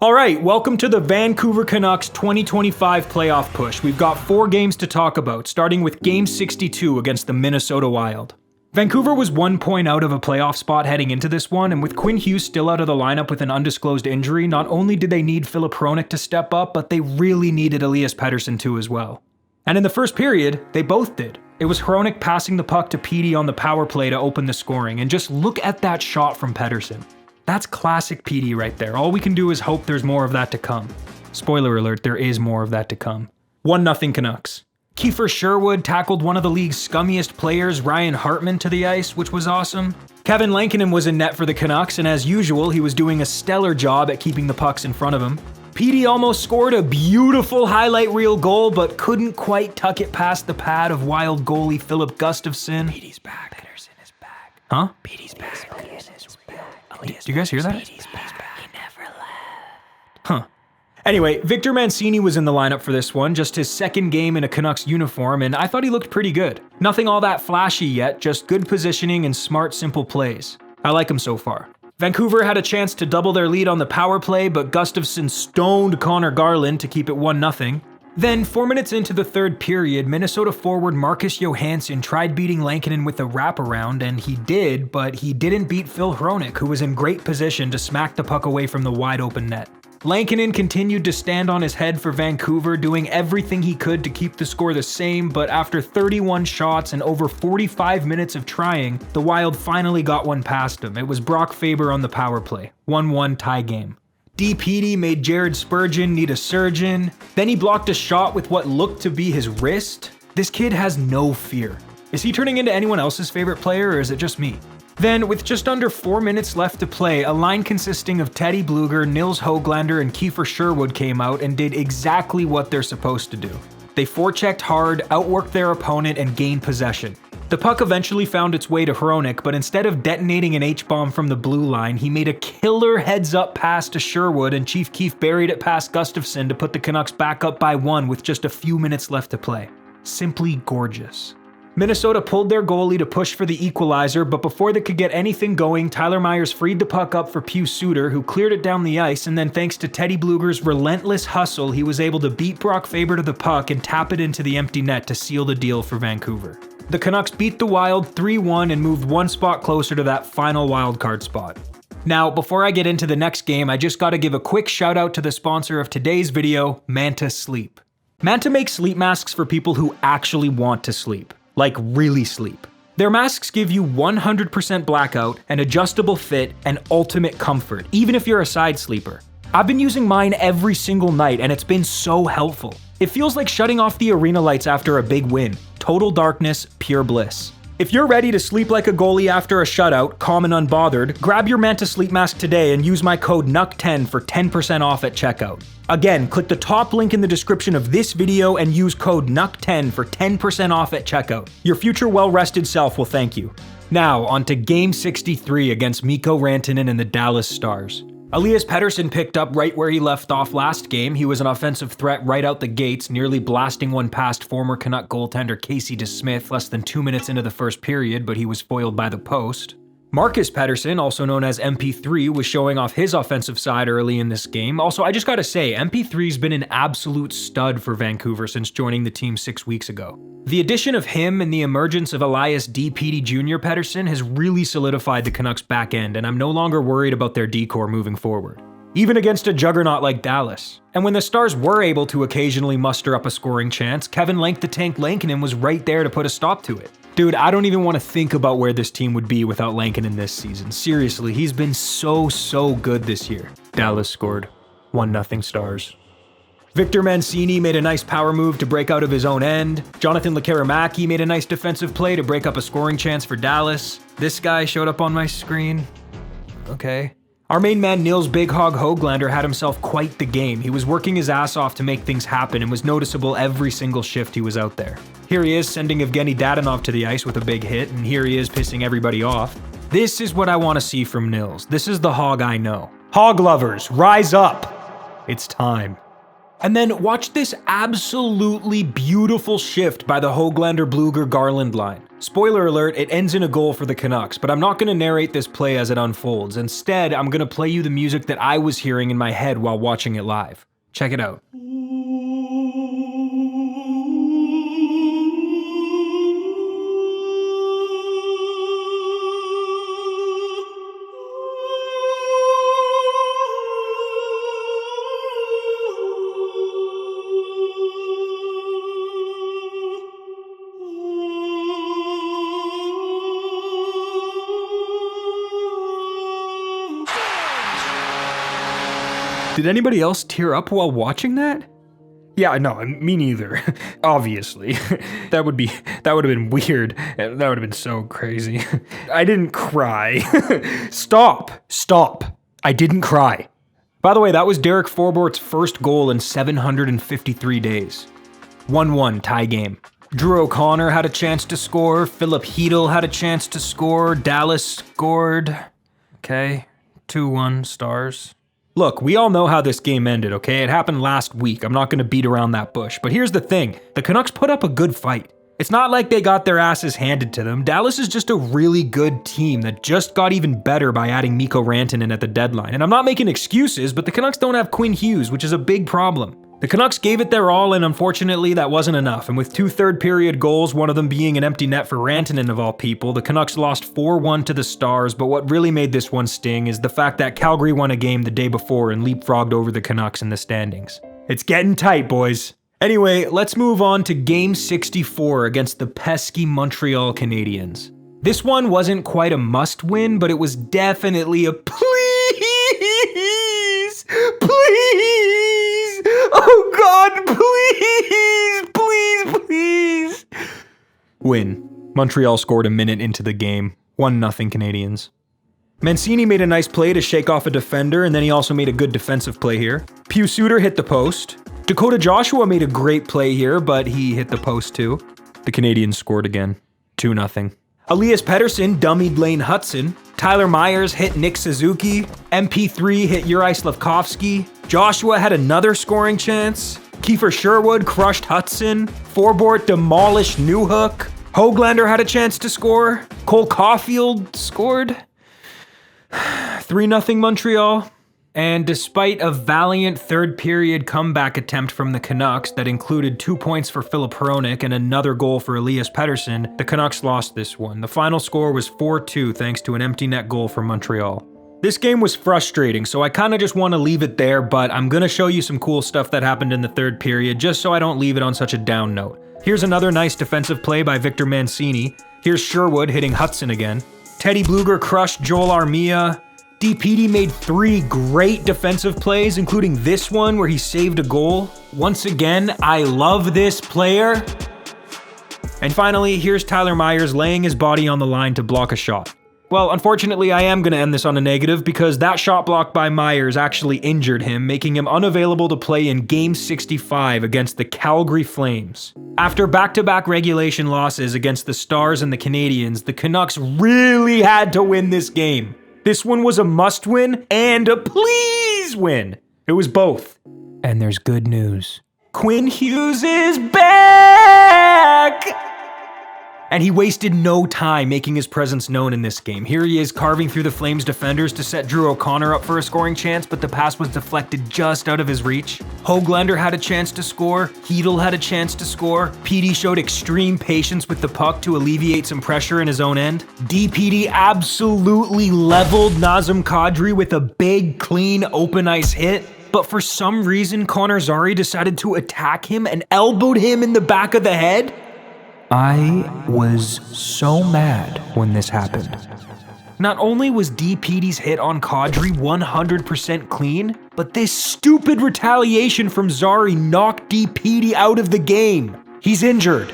Alright, welcome to the Vancouver Canucks 2025 playoff push. We've got 4 games to talk about, starting with Game 62 against the Minnesota Wild. Vancouver was 1 point out of a playoff spot heading into this one, and with Quinn Hughes still out of the lineup with an undisclosed injury, not only did they need Filip Hronek to step up, but they really needed Elias Pettersson too as well. And in the first period, they both did. It was Hronek passing the puck to Petey on the power play to open the scoring, and just look at that shot from Pettersson. That's classic Petey right there. All we can do is hope there's more of that to come. Spoiler alert, there is more of that to come. 1-0 Canucks. Kiefer Sherwood tackled one of the league's scummiest players, Ryan Hartman, to the ice, which was awesome. Kevin Lankinen was in net for the Canucks, and as usual, he was doing a stellar job at keeping the pucks in front of him. Petey almost scored a beautiful highlight reel goal, but couldn't quite tuck it past the pad of Wild goalie Filip Gustafsson. Petey's back. Pettersson is back. Huh? Petey's back. Pettersson is back. Do you guys hear that? Petey's back. He never left. Huh. Anyway, Victor Mancini was in the lineup for this one, just his second game in a Canucks uniform, and I thought he looked pretty good. Nothing all that flashy yet, just good positioning and smart, simple plays. I like him so far. Vancouver had a chance to double their lead on the power play, but Gustafsson stoned Connor Garland to keep it 1-0. Then, 4 minutes into the third period, Minnesota forward Marcus Johansson tried beating Lankinen with a wraparound, and he did, but he didn't beat Filip Hronek, who was in great position to smack the puck away from the wide-open net. Lankinen continued to stand on his head for Vancouver, doing everything he could to keep the score the same, but after 31 shots and over 45 minutes of trying, the Wild finally got one past him. It was Brock Faber on the power play. 1-1 tie game. D-Petey made Jared Spurgeon need a surgeon. Then he blocked a shot with what looked to be his wrist. This kid has no fear. Is he turning into anyone else's favorite player, or is it just me? Then, with just under 4 minutes left to play, a line consisting of Teddy Blueger, Nils Höglander, and Kiefer Sherwood came out and did exactly what they're supposed to do. They forechecked hard, outworked their opponent, and gained possession. The puck eventually found its way to Hronek, but instead of detonating an H-bomb from the blue line, he made a killer heads-up pass to Sherwood, and Chief Keef buried it past Gustafsson to put the Canucks back up by 1 with just a few minutes left to play. Simply gorgeous. Minnesota pulled their goalie to push for the equalizer, but before they could get anything going, Tyler Myers freed the puck up for Pius Suter, who cleared it down the ice, and then thanks to Teddy Blueger's relentless hustle, he was able to beat Brock Faber to the puck and tap it into the empty net to seal the deal for Vancouver. The Canucks beat the Wild 3-1 and moved 1 spot closer to that final wildcard spot. Now, before I get into the next game, I just gotta give a quick shout out to the sponsor of today's video, MANTA Sleep. MANTA makes sleep masks for people who actually want to sleep. Like really sleep. Their masks give you 100% blackout, an adjustable fit, and ultimate comfort, even if you're a side sleeper. I've been using mine every single night and it's been so helpful. It feels like shutting off the arena lights after a big win. Total darkness, pure bliss. If you're ready to sleep like a goalie after a shutout, calm and unbothered, grab your MANTA sleep mask today and use my code NUCK10 for 10% off at checkout. Again, click the top link in the description of this video and use code NUCK10 for 10% off at checkout. Your future well-rested self will thank you. Now, on to Game 63 against Mikko Rantanen and the Dallas Stars. Elias Pettersson picked up right where he left off last game. He was an offensive threat right out the gates, nearly blasting one past former Canuck goaltender Casey DeSmith less than 2 minutes into the first period, but he was foiled by the post. Marcus Pettersson, also known as MP3, was showing off his offensive side early in this game. Also, I just gotta say, MP3's been an absolute stud for Vancouver since joining the team 6 weeks ago. The addition of him and the emergence of Elias D-Petey Jr. Pettersson has really solidified the Canucks' back end, and I'm no longer worried about their D-core moving forward. Even against a juggernaut like Dallas. And when the Stars were able to occasionally muster up a scoring chance, Kevin "Lank the Tank" Lankinen was right there to put a stop to it. Dude, I don't even want to think about where this team would be without Lankinen this season. Seriously, he's been so good this year. Dallas scored. 1-0 Stars. Victor Mancini made a nice power move to break out of his own end. Jonathan Lekkerimäki made a nice defensive play to break up a scoring chance for Dallas. This guy showed up on my screen. Okay. Our main man Nils Big Hog Höglander had himself quite the game. He was working his ass off to make things happen and was noticeable every single shift he was out there. Here he is sending Evgeny Dadonov to the ice with a big hit, and here he is pissing everybody off. This is what I want to see from Nils. This is the Hog I know. Hog lovers, rise up! It's time. And then watch this absolutely beautiful shift by the Hoglander-Bluger-Garland line. Spoiler alert, it ends in a goal for the Canucks, but I'm not going to narrate this play as it unfolds. Instead, I'm going to play you the music that I was hearing in my head while watching it live. Check it out. Did anybody else tear up while watching that? Yeah, no, me neither. Obviously. That would have been weird. That would have been so crazy. I didn't cry. Stop. I didn't cry. By the way, that was Derek Forbort's first goal in 753 days. 1-1 tie game. Drew O'Connor had a chance to score. Filip Hronek had a chance to score. Dallas scored. Okay, 2-1 Stars. Look, we all know how this game ended, okay? It happened last week. I'm not going to beat around that bush. But here's the thing. The Canucks put up a good fight. It's not like they got their asses handed to them. Dallas is just a really good team that just got even better by adding Mikko Rantanen at the deadline. And I'm not making excuses, but the Canucks don't have Quinn Hughes, which is a big problem. The Canucks gave it their all, and unfortunately that wasn't enough. And with 2 third-period goals, one of them being an empty net for Rantanen of all people, the Canucks lost 4-1 to the Stars, but what really made this one sting is the fact that Calgary won a game the day before and leapfrogged over the Canucks in the standings. It's getting tight, boys. Anyway, let's move on to Game 64 against the pesky Montreal Canadiens. This one wasn't quite a must-win, but it was definitely a please! Oh God, please! Win. Montreal scored a minute into the game. 1-0 Canadiens. Mancini made a nice play to shake off a defender, and then he also made a good defensive play here. Pius Suter hit the post. Dakota Joshua made a great play here, but he hit the post too. The Canadiens scored again. 2-0. Elias Pettersson dummied Lane Hutson. Tyler Myers hit Nick Suzuki. MP3 hit Uri Slafkovsky. Joshua had another scoring chance. Kiefer Sherwood crushed Hudson. Forbort demolished Newhook. Hoglander had a chance to score. Cole Caulfield scored. 3-0 Montreal. And despite a valiant third-period comeback attempt from the Canucks that included 2 points for Filip Hronek and another goal for Elias Pettersson, the Canucks lost this one. The final score was 4-2 thanks to an empty net goal from Montreal. This game was frustrating, so I kinda just want to leave it there, but I'm gonna show you some cool stuff that happened in the third period just so I don't leave it on such a down note. Here's another nice defensive play by Victor Mancini. Here's Sherwood hitting Hudson again. Teddy Bluger crushed Joel Armia. D-Petey made 3 great defensive plays, including this one where he saved a goal. Once again, I love this player. And finally, here's Tyler Myers laying his body on the line to block a shot. Well, unfortunately, I am going to end this on a negative because that shot block by Myers actually injured him, making him unavailable to play in Game 65 against the Calgary Flames. After back-to-back regulation losses against the Stars and the Canadiens, the Canucks really had to win this game. This one was a must-win and a please win. It was both. And there's good news. Quinn Hughes is back! And he wasted no time making his presence known in this game. Here he is carving through the Flames defenders to set Drew O'Connor up for a scoring chance, but the pass was deflected just out of his reach. Hoglander had a chance to score. Hronek had a chance to score. Petey showed extreme patience with the puck to alleviate some pressure in his own end. D-Petey absolutely leveled Nazem Kadri with a big, clean, open ice hit. But for some reason, Connor Zary decided to attack him and elbowed him in the back of the head. I was so mad when this happened. Not only was D-Petey's hit on Kadri 100% clean, but this stupid retaliation from Zary knocked D-Petey out of the game. He's injured.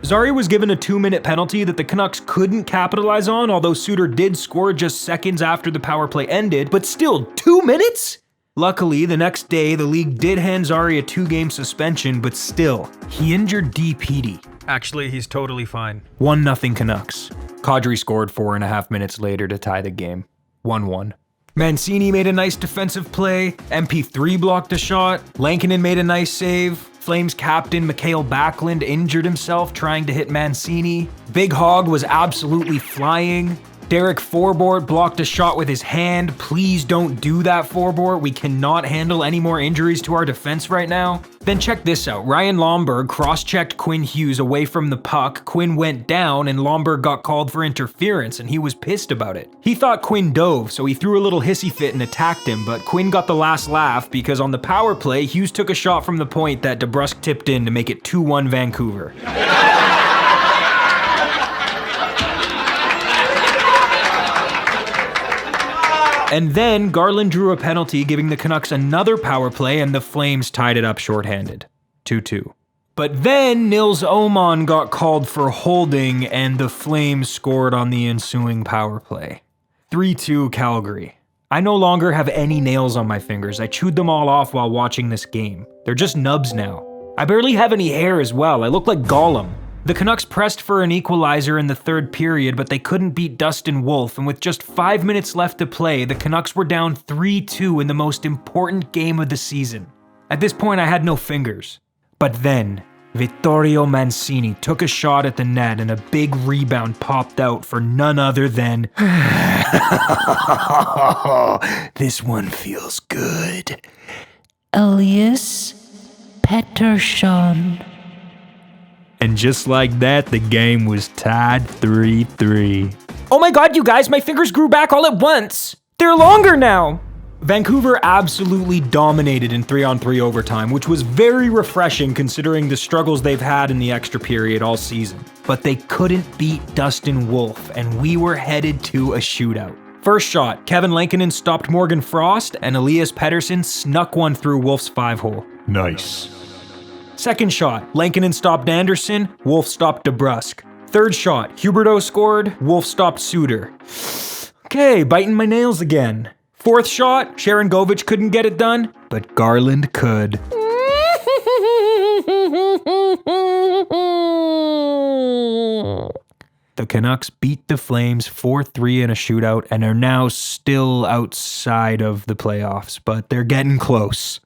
Zary was given a 2-minute penalty that the Canucks couldn't capitalize on, although Suter did score just seconds after the power play ended, but still, 2 minutes? Luckily, the next day, the league did hand Zary a 2-game suspension, but still, he injured D-Petey. Actually, he's totally fine. 1-0 Canucks. Kadri scored 4.5 minutes later to tie the game. 1-1. Mancini made a nice defensive play, MP3 blocked a shot, Lankinen made a nice save, Flames captain Mikael Backlund injured himself trying to hit Mancini, Big Hog was absolutely flying, Derek Forbort blocked a shot with his hand. Please don't do that, Forbort. We cannot handle any more injuries to our defense right now. Then check this out. Ryan Lomberg cross-checked Quinn Hughes away from the puck. Quinn went down and Lomberg got called for interference and he was pissed about it. He thought Quinn dove, so he threw a little hissy fit and attacked him, but Quinn got the last laugh because on the power play, Hughes took a shot from the point that DeBrusk tipped in to make it 2-1 Vancouver. And then Garland drew a penalty, giving the Canucks another power play, and the Flames tied it up shorthanded. 2-2. But then Nils Åman got called for holding, and the Flames scored on the ensuing power play. 3-2 Calgary. I no longer have any nails on my fingers. I chewed them all off while watching this game. They're just nubs now. I barely have any hair as well. I look like Gollum. The Canucks pressed for an equalizer in the third period, but they couldn't beat Dustin Wolf, and with just 5 minutes left to play, the Canucks were down 3-2 in the most important game of the season. At this point, I had no fingers. But then, Vittorio Mancini took a shot at the net and a big rebound popped out for none other than... This one feels good. Elias Pettersson. And just like that, the game was tied 3-3. Oh my god, you guys, my fingers grew back all at once! They're longer now! Vancouver absolutely dominated in 3-on-3 overtime, which was very refreshing considering the struggles they've had in the extra period all season. But they couldn't beat Dustin Wolf, and we were headed to a shootout. First shot, Kevin Lankinen stopped Morgan Frost, and Elias Pettersson snuck one through Wolf's 5-hole. Nice. Second shot, Lankinen stopped Anderson, Wolf stopped DeBrusk. Third shot, Huberdeau scored, Wolf stopped Suter. Okay, biting my nails again. Fourth shot, Sharon Govich couldn't get it done, but Garland could. The Canucks beat the Flames 4-3 in a shootout and are now still outside of the playoffs, but they're getting close.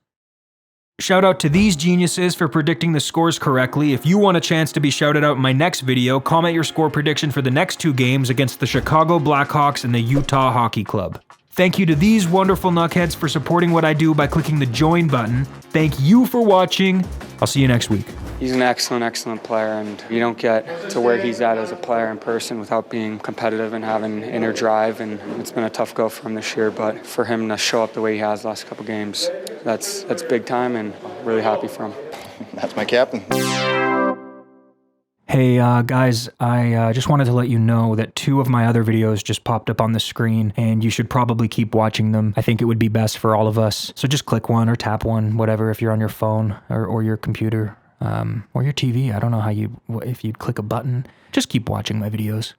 Shout out to these geniuses for predicting the scores correctly. If you want a chance to be shouted out in my next video, comment your score prediction for the next 2 games against the Chicago Blackhawks and the Utah Hockey Club. Thank you to these wonderful Nuckheads for supporting what I do by clicking the join button. Thank you for watching. I'll see you next week. He's an excellent player, and you don't get to where he's at as a player in person without being competitive and having inner drive, and it's been a tough go for him this year, but for him to show up the way he has the last couple games, that's big time, and really happy for him. That's my captain. Hey guys, I just wanted to let you know that 2 of my other videos just popped up on the screen, and you should probably keep watching them. I think it would be best for all of us. So just click one or tap one, whatever, if you're on your phone or your computer or your TV. I don't know how if you'd click a button. Just keep watching my videos.